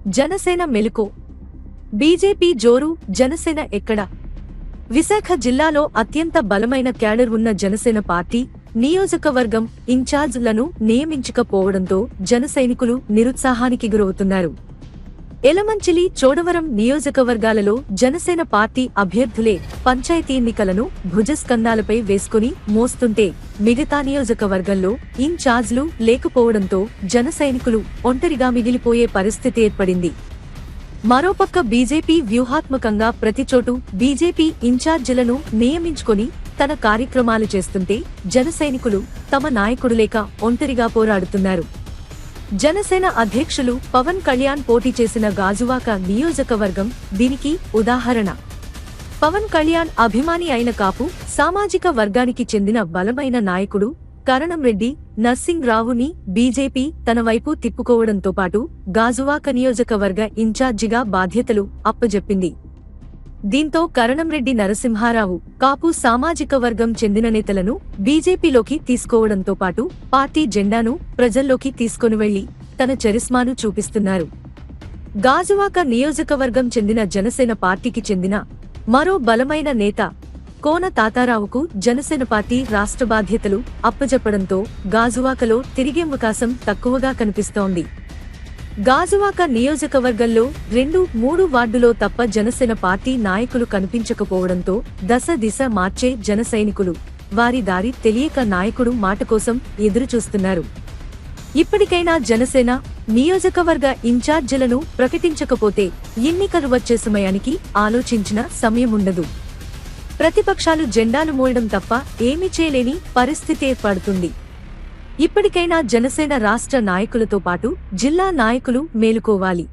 Janasena మెలుకో. BJP జోరు, జనసేన ఎక్కడ? విశాఖ జిల్లాలో అత్యంత బలమైన క్యాడర్ ఉన్న జనసేన పార్టీ నియోజకవర్గం ఇన్ఛార్జ్లను నియమించకపోవడంతో జనసైనికులు నిరుత్సాహానికి గురవుతున్నారు. ఎలమంచిలి, చోడవరం నియోజకవర్గాలలో జనసేన పార్టీ అభ్యర్థులే పంచాయతీ ఎన్నికలను భుజస్కంధాలపై వేసుకుని మోస్తుంటే మిగతా నియోజకవర్గంలో ఇన్ఛార్జ్లు లేకపోవడంతో జనసైనికులు ఒంటరిగా మిగిలిపోయే పరిస్థితి ఏర్పడింది. మరోపక్క బీజేపీ వ్యూహాత్మకంగా ప్రతిచోటు బీజేపీ ఇన్ఛార్జీలను నియమించుకొని తన కార్యక్రమాలు చేస్తుంటే జనసైనికులు తమ నాయకుడు లేక ఒంటరిగా పోరాడుతున్నారు. జనసేన అధ్యక్షులు పవన్ కళ్యాణ్ పోటీ చేసిన గాజువాక నియోజకవర్గం దీనికి ఉదాహరణ. పవన్ కళ్యాణ్ అభిమాని అయిన కాపు సామాజిక వర్గానికి చెందిన బలమైన నాయకుడు కరణంరెడ్డి నర్సింగ్రావుని బీజేపీ తన వైపు తిప్పుకోవడంతో పాటు గాజువాక నియోజకవర్గ ఇన్ఛార్జిగా బాధ్యతలు అప్పజెప్పింది. దీంతో కరణంరెడ్డి నరసింహారావు కాపు సామాజిక వర్గం చెందిన నేతలను బీజేపీలోకి తీసుకోవడంతో పాటు పార్టీ జెండాను ప్రజల్లోకి తీసుకొని వెళ్లి తన చరిస్మాను చూపిస్తున్నారు. గాజువాక నియోజకవర్గం చెందిన జనసేన పార్టీకి చెందిన మరో బలమైన నేత కోన తాతారావుకు జనసేన పార్టీ రాష్ట్ర బాధ్యతలు అప్పజెప్పడంతో గాజువాకలో తిరిగే అవకాశం తక్కువగా కనిపిస్తోంది. గాజువాక నియోజకవర్గంలో 2-3 వార్డులో తప్ప జనసేన పార్టీ నాయకులు కనిపించకపోవడంతో దిశ మార్చే జనసైనికులు వారి దారి తెలియక నాయకుడు మాట కోసం ఎదురుచూస్తున్నారు. ఇప్పటికైనా జనసేన నియోజకవర్గ ఇన్ఛార్జీలను ప్రకటించకపోతే ఎన్నికలు వచ్చే సమయానికి ఆలోచించిన సమయముండదు. ప్రతిపక్షాలు జెండాలు మోయడం తప్ప ఏమీ చేయలేని పరిస్థితి ఏర్పడుతుంది. ఇప్పటికైనా జనసేన రాష్ట్ర నాయకులతో పాటు జిల్లా నాయకులు మేలుకోవాలి.